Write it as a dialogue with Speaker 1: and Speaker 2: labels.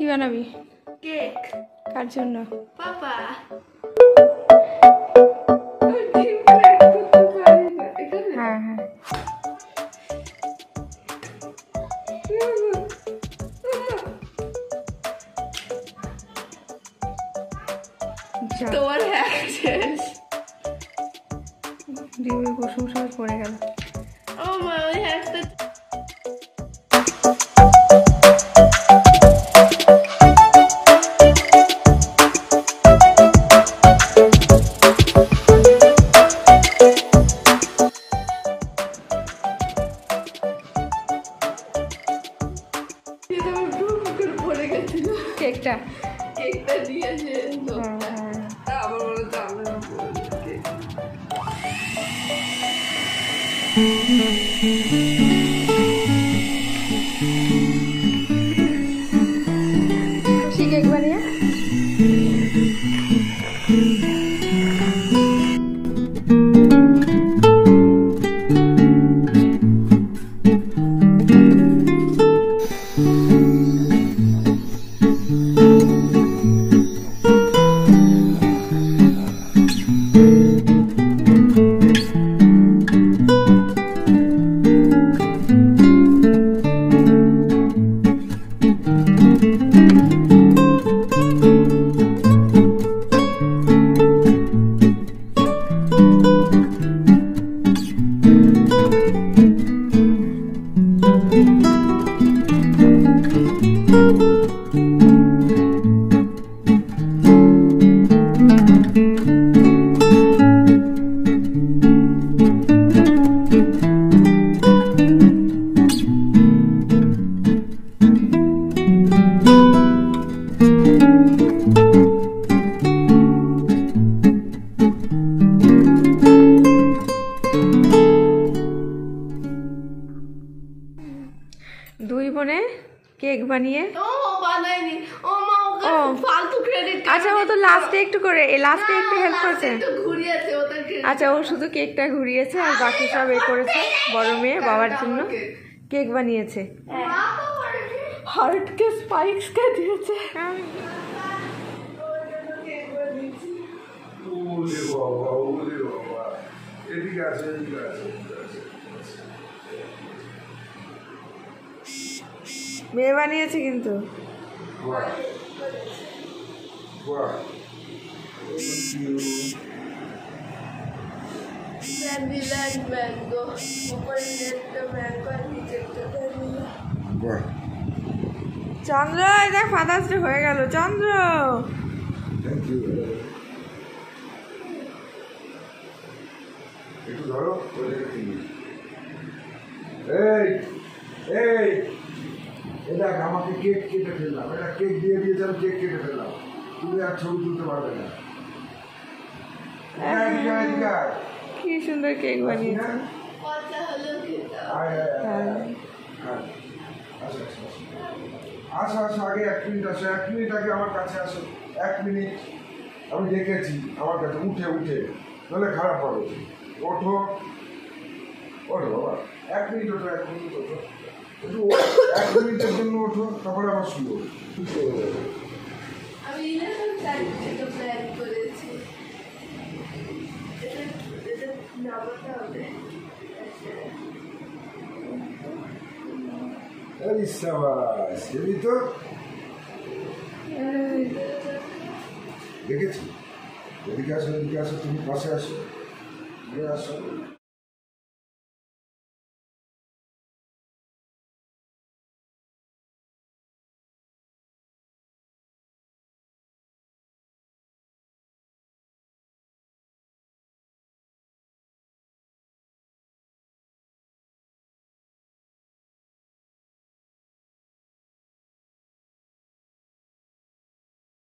Speaker 1: কি বানাবি?
Speaker 2: কেক।
Speaker 1: কার জন্য?
Speaker 2: পাপা।
Speaker 1: হ্যাঁ হ্যাঁ
Speaker 2: তোমার হ্যাক শেষ।
Speaker 1: ডিমের কুসুম সব পড়ে গেল।
Speaker 2: ও মা, ওই হ্যাকটা পড়ে গেছিল।
Speaker 1: কেকটা
Speaker 2: দিয়েছে লোকটা। আমার মনে হচ্ছে আমরা
Speaker 1: খুশি কেক বানিয়ে দুই বোনে কেক বানিয়ে
Speaker 2: বানায়নি। ও মা, ওকে ফালতু ক্রেডিট।
Speaker 1: আচ্ছা, ও তো লাস্টে একটু করে লাস্টে একটু হেল্প করেছে।
Speaker 2: একটু ঘুরিয়েছে ওদের ক্রেডিট।
Speaker 1: আচ্ছা, ও শুধু কেকটা ঘুরিয়েছে আর বাকি সব এ করেছে। বড় মেয়ে বাবার জন্য কেক বানিয়েছে। হার্টকে স্পাইক্সকে দিয়েছে। মেয়ে বানিয়েছে কিন্তু। চন্দ্র, এটা ফাদার্স ডে হয়ে গেল। চন্দ্র,
Speaker 3: একটু ধরো। এই এই দেখ, আমাকে কেক কেটে ফেললাম। এটা কেক দিয়ে দিয়েছে, আমি কেক কেটে ফেললাম। তুমি আর ছবি তুলতে পারবে না।
Speaker 1: কি সুন্দর কেক বানিয়েছে।
Speaker 3: আসো আসো, আগে 1 মিনিট আসো। 1 মিনিট আগে আমার কাছে আসো। 1 মিনিট আমি দেখেছি আমার কাছে। উঠে নাহলে খারাপ হবে। ওঠো ওঠো বাবা, 1 মিনিট ওঠো। 1 মিনিট ওঠো, একটু 1 মিনিটের জন্য ওঠো, তারপরে আবার শুরু।
Speaker 2: আমি ইলেকশন টাইম থেকে প্ল্যান করেছি। এটা নামাতে হবে।
Speaker 3: আরে সাবাস, এই তো দেখেছি। এদিকে আসো, তুমি পাশে আসো, আসো।